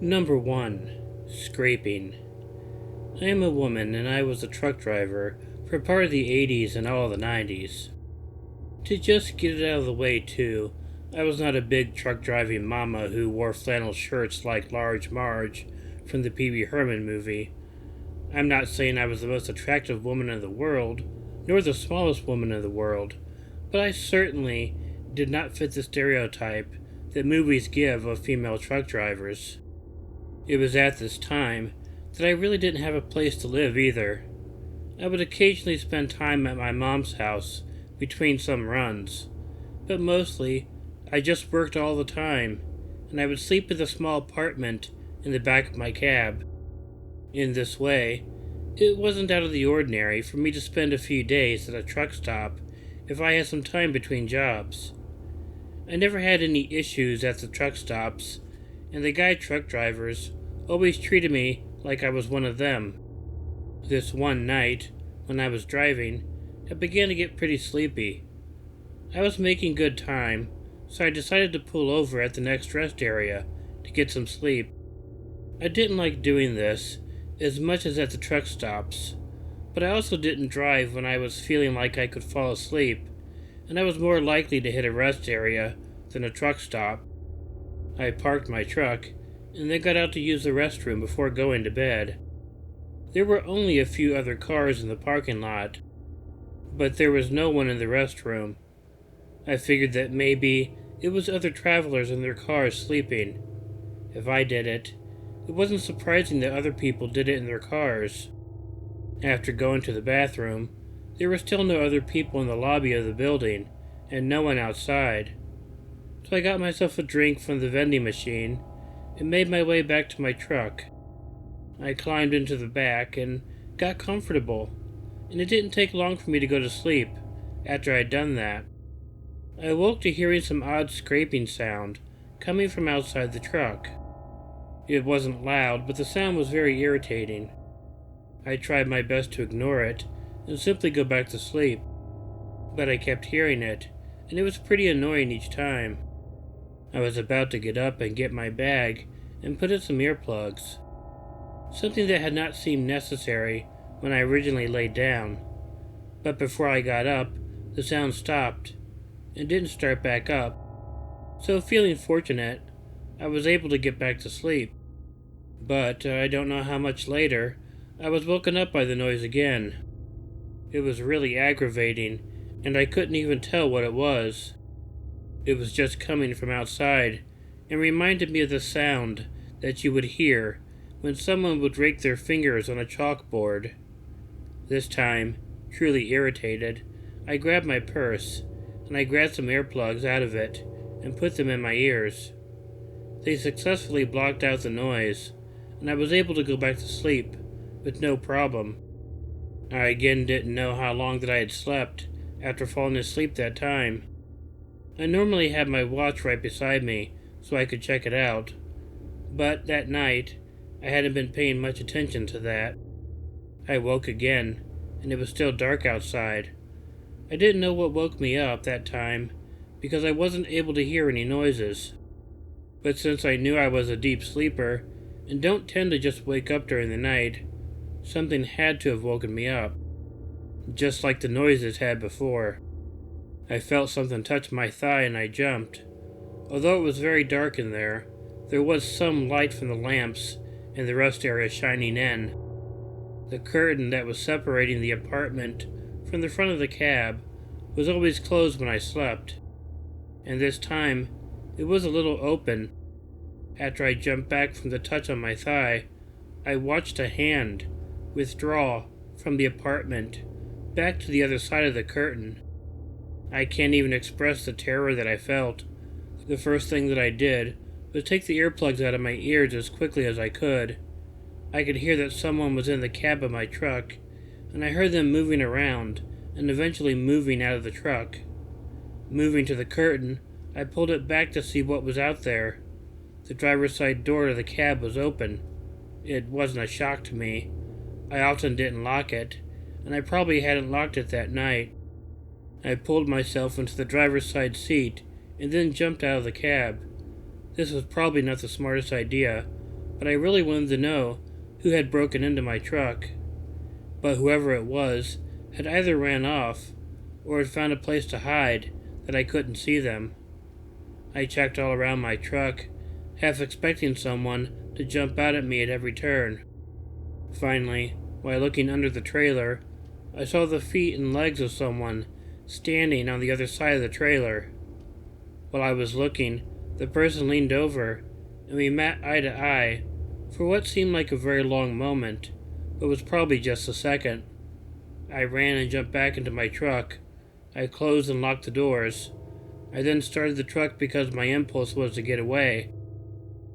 Number 1. Scraping. I am a woman and I was a truck driver for part of the 80s and all of the 90s. To just get it out of the way too, I was not a big truck driving mama who wore flannel shirts like Large Marge from the Pee Wee Herman movie. I'm not saying I was the most attractive woman in the world, nor the smallest woman in the world, but I certainly did not fit the stereotype that movies give of female truck drivers. It was at this time that I really didn't have a place to live either. I would occasionally spend time at my mom's house between some runs, but mostly I just worked all the time, and I would sleep in the small apartment in the back of my cab. In this way, it wasn't out of the ordinary for me to spend a few days at a truck stop if I had some time between jobs. I never had any issues at the truck stops, and the guy truck drivers always treated me like I was one of them. This one night, when I was driving, I began to get pretty sleepy. I was making good time, so I decided to pull over at the next rest area to get some sleep. I didn't like doing this as much as at the truck stops, but I also didn't drive when I was feeling like I could fall asleep, and I was more likely to hit a rest area than a truck stop. I parked my truck and then got out to use the restroom before going to bed. There were only a few other cars in the parking lot, but there was no one in the restroom. I figured that maybe it was other travelers in their cars sleeping. If I did it, it wasn't surprising that other people did it in their cars. After going to the bathroom, there were still no other people in the lobby of the building, and no one outside. So I got myself a drink from the vending machine and made my way back to my truck. I climbed into the back and got comfortable, and it didn't take long for me to go to sleep after I'd done that. I awoke to hearing some odd scraping sound coming from outside the truck. It wasn't loud, but the sound was very irritating. I tried my best to ignore it and simply go back to sleep, but I kept hearing it, and it was pretty annoying each time. I was about to get up and get my bag and put in some earplugs, something that had not seemed necessary when I originally laid down, but before I got up, the sound stopped and didn't start back up, so feeling fortunate, I was able to get back to sleep. But I don't know how much later, I was woken up by the noise again. It was really aggravating, and I couldn't even tell what it was. It was just coming from outside, and reminded me of the sound that you would hear when someone would rake their fingers on a chalkboard. This time, truly irritated, I grabbed my purse, and I grabbed some earplugs out of it and put them in my ears. They successfully blocked out the noise, and I was able to go back to sleep with no problem. I again didn't know how long that I had slept after falling asleep that time. I normally had my watch right beside me so I could check it out, but that night I hadn't been paying much attention to that. I woke again, and it was still dark outside. I didn't know what woke me up that time because I wasn't able to hear any noises. But since I knew I was a deep sleeper and don't tend to just wake up during the night, something had to have woken me up, just like the noises had before. I felt something touch my thigh and I jumped. Although it was very dark in there was some light from the lamps in the rest area shining in. The curtain that was separating the apartment from the front of the cab was always closed when I slept, and this time it was a little open. After I jumped back from the touch on my thigh, I watched a hand withdraw from the apartment back to the other side of the curtain. I can't even express the terror that I felt. The first thing that I did was take the earplugs out of my ears as quickly as I could. I could hear that someone was in the cab of my truck, and I heard them moving around and eventually moving out of the truck. Moving to the curtain, I pulled it back to see what was out there. The driver's side door to the cab was open. It wasn't a shock to me. I often didn't lock it, and I probably hadn't locked it that night. I pulled myself into the driver's side seat and then jumped out of the cab. This was probably not the smartest idea, but I really wanted to know who had broken into my truck. But whoever it was had either ran off or had found a place to hide that I couldn't see them. I checked all around my truck, half expecting someone to jump out at me at every turn. Finally, while looking under the trailer, I saw the feet and legs of someone standing on the other side of the trailer. While I was looking, the person leaned over, and we met eye to eye for what seemed like a very long moment, but was probably just a second. I ran and jumped back into my truck. I closed and locked the doors. I then started the truck because my impulse was to get away.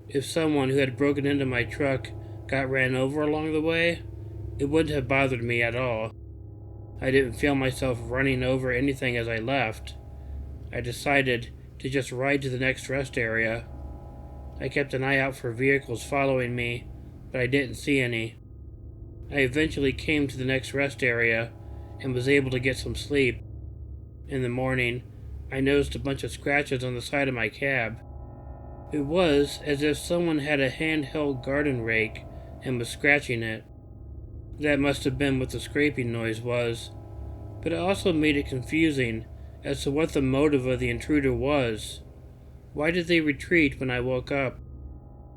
If someone who had broken into my truck got ran over along the way, it wouldn't have bothered me at all. I didn't feel myself running over anything as I left. I decided to just ride to the next rest area. I kept an eye out for vehicles following me, but I didn't see any. I eventually came to the next rest area and was able to get some sleep. In the morning, I noticed a bunch of scratches on the side of my cab. It was as if someone had a handheld garden rake and was scratching it. That must have been what the scraping noise was, but it also made it confusing as to what the motive of the intruder was. Why did they retreat when I woke up?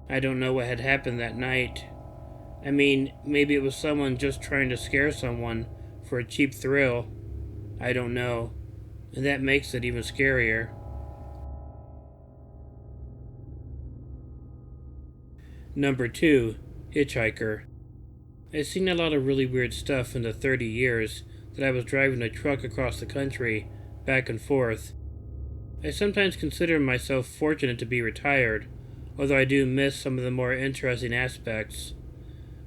I don't know what had happened that night. I mean, maybe it was someone just trying to scare someone for a cheap thrill. I don't know, and that makes it even scarier. Number 2, Hitchhiker. I've seen a lot of really weird stuff in the 30 years that I was driving a truck across the country, back and forth. I sometimes consider myself fortunate to be retired, although I do miss some of the more interesting aspects.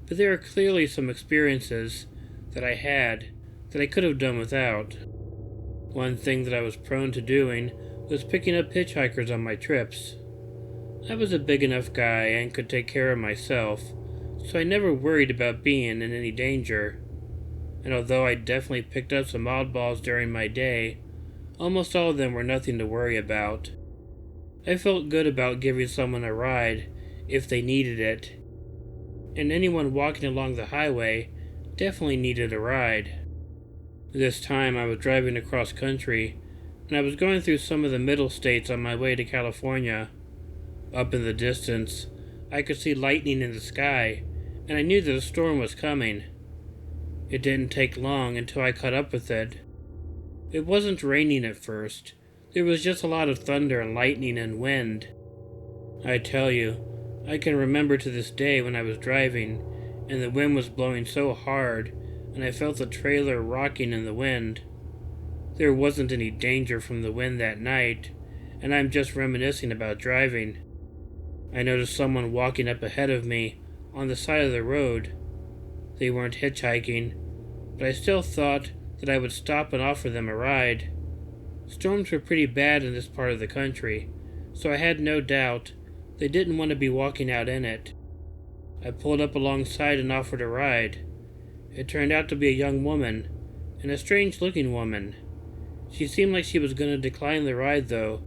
But there are clearly some experiences that I had that I could have done without. One thing that I was prone to doing was picking up hitchhikers on my trips. I was a big enough guy and could take care of myself, so I never worried about being in any danger. And although I definitely picked up some oddballs during my day, almost all of them were nothing to worry about. I felt good about giving someone a ride if they needed it, and anyone walking along the highway definitely needed a ride. This time I was driving across country, and I was going through some of the middle states on my way to California. Up in the distance, I could see lightning in the sky, and I knew that a storm was coming. It didn't take long until I caught up with it. It wasn't raining at first. There was just a lot of thunder and lightning and wind. I tell you, I can remember to this day when I was driving, and the wind was blowing so hard, and I felt the trailer rocking in the wind. There wasn't any danger from the wind that night, and I'm just reminiscing about driving. I noticed someone walking up ahead of me on the side of the road. They weren't hitchhiking, but I still thought that I would stop and offer them a ride. Storms were pretty bad in this part of the country, so I had no doubt they didn't want to be walking out in it. I pulled up alongside and offered a ride. It turned out to be a young woman, and a strange-looking woman. She seemed like she was going to decline the ride, though,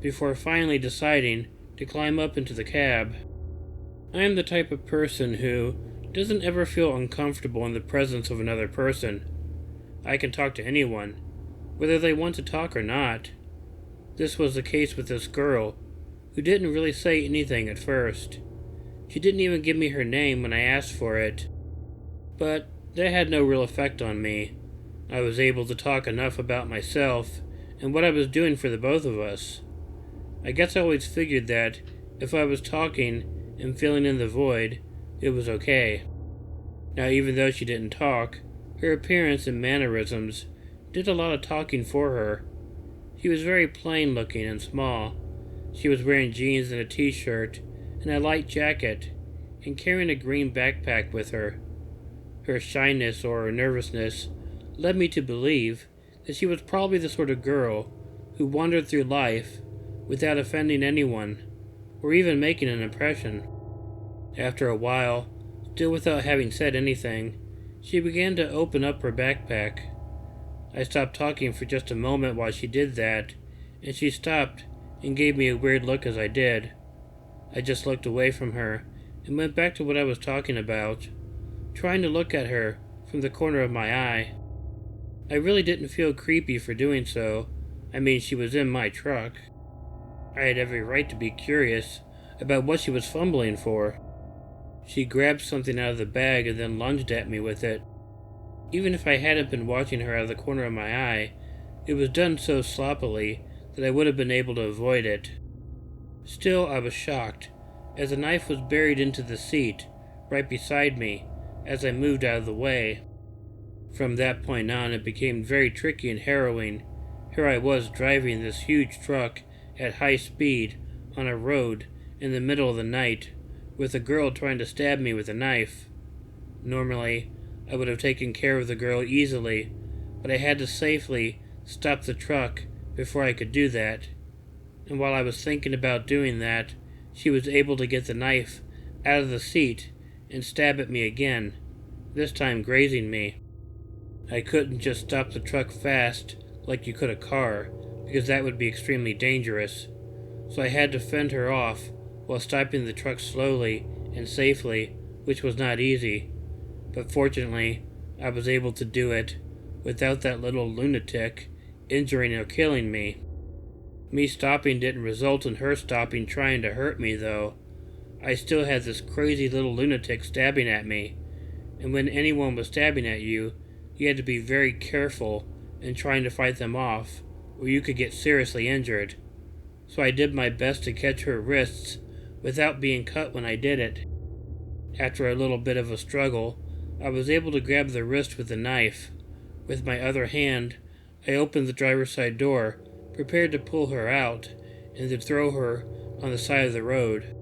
before finally deciding to climb up into the cab. I am the type of person who doesn't ever feel uncomfortable in the presence of another person. I can talk to anyone, whether they want to talk or not. This was the case with this girl, who didn't really say anything at first. She didn't even give me her name when I asked for it. But that had no real effect on me. I was able to talk enough about myself and what I was doing for the both of us. I guess I always figured that if I was talking and filling in the void, it was okay. Now, even though she didn't talk, her appearance and mannerisms did a lot of talking for her. She was very plain looking and small. She was wearing jeans and a t-shirt and a light jacket, and carrying a green backpack with her. Her shyness or nervousness led me to believe that she was probably the sort of girl who wandered through life without offending anyone, or even making an impression. After a while, still without having said anything, she began to open up her backpack. I stopped talking for just a moment while she did that, and she stopped and gave me a weird look as I did. I just looked away from her and went back to what I was talking about, trying to look at her from the corner of my eye. I really didn't feel creepy for doing so. I mean, she was in my truck. I had every right to be curious about what she was fumbling for. She grabbed something out of the bag and then lunged at me with it. Even if I hadn't been watching her out of the corner of my eye, it was done so sloppily that I would have been able to avoid it. Still, I was shocked, as the knife was buried into the seat, right beside me, as I moved out of the way. From that point on, it became very tricky and harrowing. Here I was driving this huge truck at high speed on a road in the middle of the night, with a girl trying to stab me with a knife. Normally, I would have taken care of the girl easily, but I had to safely stop the truck before I could do that. And while I was thinking about doing that, she was able to get the knife out of the seat and stab at me again, this time grazing me. I couldn't just stop the truck fast like you could a car, because that would be extremely dangerous. So I had to fend her off while stopping the truck slowly and safely, which was not easy. But fortunately, I was able to do it without that little lunatic injuring or killing me. Me stopping didn't result in her stopping trying to hurt me, though. I still had this crazy little lunatic stabbing at me, and when anyone was stabbing at you, you had to be very careful in trying to fight them off, or you could get seriously injured. So I did my best to catch her wrists without being cut when I did it. After a little bit of a struggle, I was able to grab the wrist with the knife. With my other hand, I opened the driver's side door, prepared to pull her out and to throw her on the side of the road.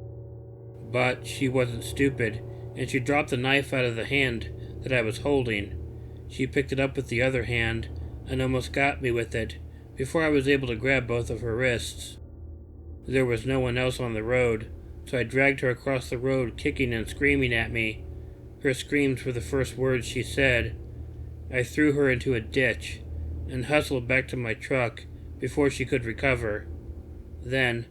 But she wasn't stupid, and she dropped the knife out of the hand that I was holding. She picked it up with the other hand and almost got me with it before I was able to grab both of her wrists. There was no one else on the road, so I dragged her across the road, kicking and screaming at me. Her screams were the first words she said. I threw her into a ditch and hustled back to my truck before she could recover. Then,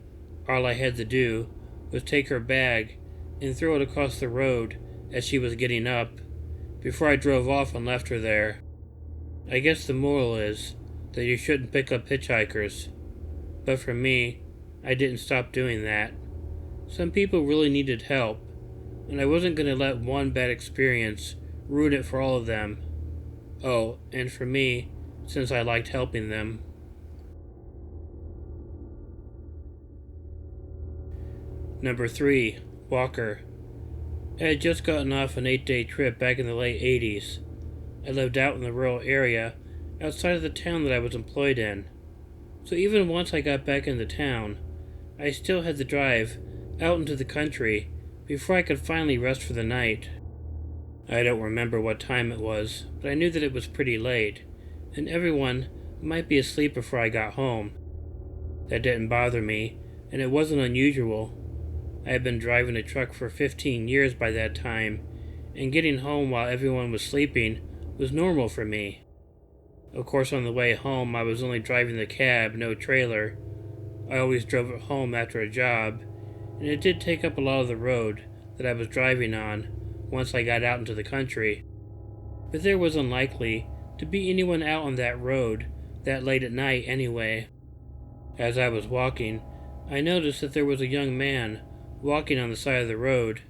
all I had to do was take her bag and throw it across the road as she was getting up, before I drove off and left her there. I guess the moral is that you shouldn't pick up hitchhikers. But for me, I didn't stop doing that. Some people really needed help, and I wasn't going to let one bad experience ruin it for all of them. Oh, and for me, since I liked helping them. Number 3. Walker. I had just gotten off an 8-day trip back in the late 80s. I lived out in the rural area outside of the town that I was employed in. So even once I got back into town, I still had to drive out into the country before I could finally rest for the night. I don't remember what time it was, but I knew that it was pretty late, and everyone might be asleep before I got home. That didn't bother me, and it wasn't unusual. I had been driving a truck for 15 years by that time, and getting home while everyone was sleeping was normal for me. Of course, on the way home, I was only driving the cab, no trailer. I always drove it home after a job, and it did take up a lot of the road that I was driving on once I got out into the country. But there was unlikely to be anyone out on that road that late at night anyway. As I was walking, I noticed that there was a young man walking on the side of the road.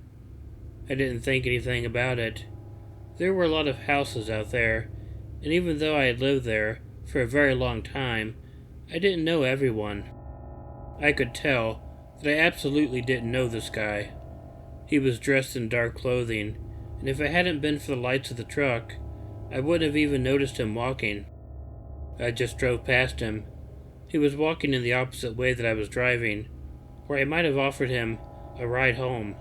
I didn't think anything about it. There were a lot of houses out there, and even though I had lived there for a very long time, I didn't know everyone. I could tell that I absolutely didn't know this guy. He was dressed in dark clothing, and if it hadn't been for the lights of the truck, I wouldn't have even noticed him walking. I just drove past him. He was walking in the opposite way that I was driving, where I might have offered him a ride home.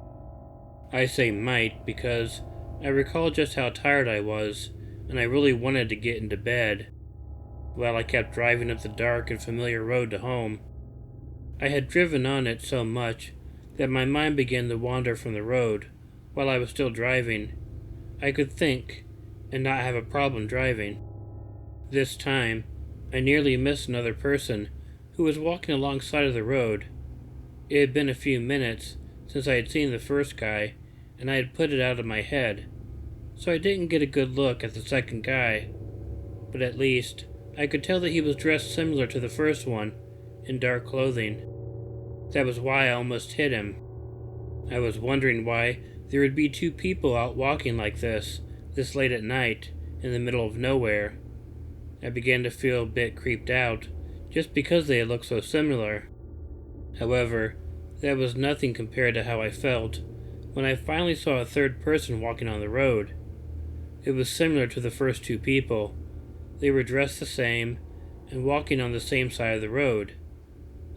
I say might because I recall just how tired I was, and I really wanted to get into bed. While I kept driving up the dark and familiar road to home, I had driven on it so much that my mind began to wander from the road while I was still driving. I could think and not have a problem driving. This time, I nearly missed another person who was walking alongside of the road. It had been a few minutes since I had seen the first guy, and I had put it out of my head, so I didn't get a good look at the second guy, but at least I could tell that he was dressed similar to the first one, in dark clothing. That was why I almost hit him. I was wondering why there would be two people out walking like this late at night, in the middle of nowhere. I began to feel a bit creeped out, just because they had looked so similar. However, that was nothing compared to how I felt when I finally saw a third person walking on the road. It was similar to the first two people. They were dressed the same and walking on the same side of the road.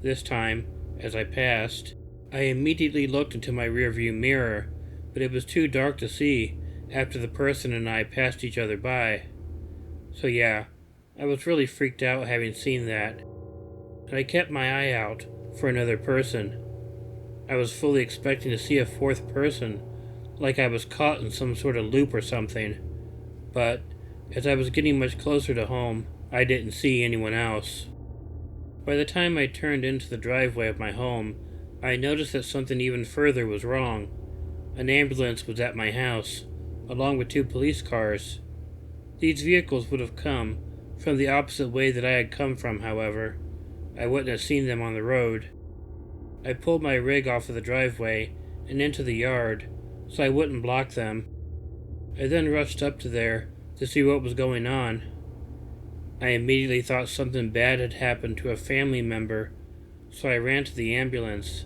This time, as I passed, I immediately looked into my rearview mirror, but it was too dark to see after the person and I passed each other by. So yeah, I was really freaked out having seen that, and I kept my eye out for another person. I was fully expecting to see a fourth person, like I was caught in some sort of loop or something, but as I was getting much closer to home, I didn't see anyone else. By the time I turned into the driveway of my home, I noticed that something even further was wrong. An ambulance was at my house, along with two police cars. These vehicles would have come from the opposite way that I had come from, however. I wouldn't have seen them on the road. I pulled my rig off of the driveway and into the yard, so I wouldn't block them. I then rushed up to there to see what was going on. I immediately thought something bad had happened to a family member, so I ran to the ambulance.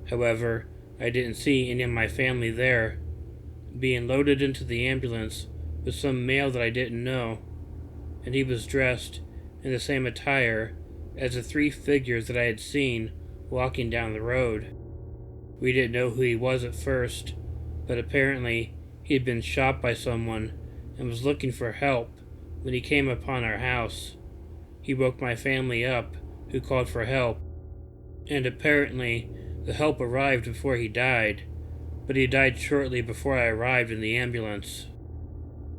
However, I didn't see any of my family there. Being loaded into the ambulance was some male that I didn't know, and he was dressed in the same attire as the three figures that I had seen walking down the road. We didn't know who he was at first, but apparently he had been shot by someone and was looking for help when he came upon our house. He woke my family up, who called for help, and apparently the help arrived before he died, but he died shortly before I arrived in the ambulance.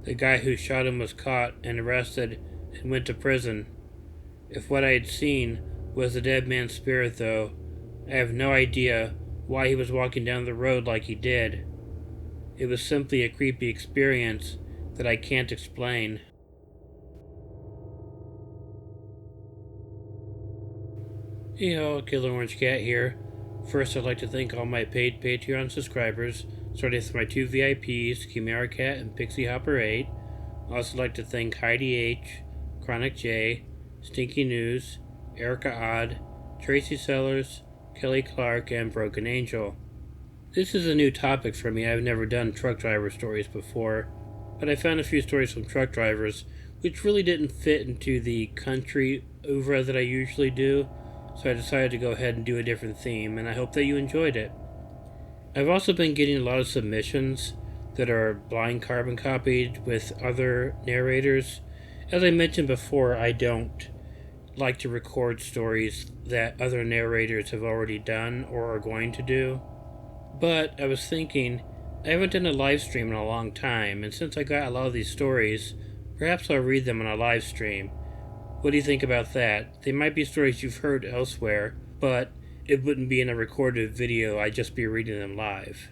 The guy who shot him was caught and arrested and went to prison. If what I had seen was the dead man's spirit, though, I have no idea why he was walking down the road like he did. It was simply a creepy experience that I can't explain. Hey y'all, Killer Orange Cat here. First, I'd like to thank all my paid Patreon subscribers, starting with my two VIPs, Chiamerah Cat and Pixie Hopper 8. I'd also like to thank Heidi H, Chronic J, Stinky News, EricaOdd, Tracy Sellars, Kelli Clark, and Broken Angel. This is a new topic for me. I've never done truck driver stories before, but I found a few stories from truck drivers which really didn't fit into the country oeuvre that I usually do, so I decided to go ahead and do a different theme, and I hope that you enjoyed it. I've also been getting a lot of submissions that are blind carbon copied with other narrators. As I mentioned before, I don't like to record stories that other narrators have already done or are going to do. But I was thinking, I haven't done a live stream in a long time, and since I got a lot of these stories, perhaps I'll read them on a live stream. What do you think about that? They might be stories you've heard elsewhere, but it wouldn't be in a recorded video, I'd just be reading them live.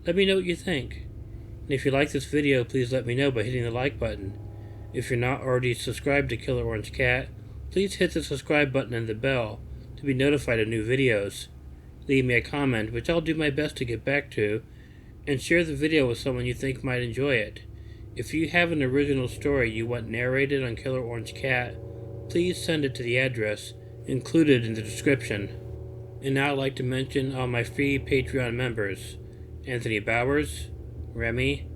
Let me know what you think. And if you like this video, please let me know by hitting the like button. If you're not already subscribed to Killer Orange Cat, please hit the subscribe button and the bell to be notified of new videos. Leave me a comment, which I'll do my best to get back to, and share the video with someone you think might enjoy it. If you have an original story you want narrated on Killer Orange Cat, please send it to the address included in the description. And now I'd like to mention all my free Patreon members: Anthony Bowers, Remi,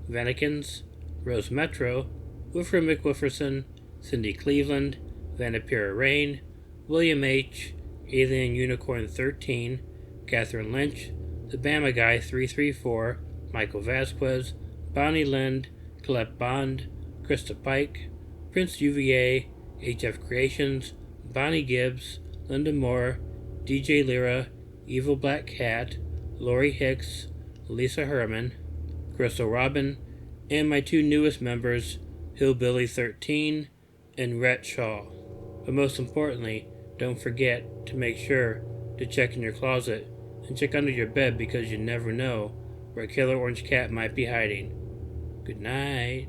Venikins, Rose Metro, Woofer McWooferson, Cindy Cleveland, Vanapira Rayne, William H., Alien Unicorn 13, Kathryn Lynch, The Bama Guy 334, Michael Vasquez, Bonnie Lind, Collet Bond, Krista Pike, Prince UVA, HF Creations, Bonnie Gibbs, Linda Moore, DJ Lira, Evil Black Cat, Lori Hicks, Lisa Herman, Krystal Robin, and my two newest members, Hillbilly 13 and RhettSchall. But most importantly, don't forget to make sure to check in your closet and check under your bed, because you never know where Killer Orange Cat might be hiding. Good night.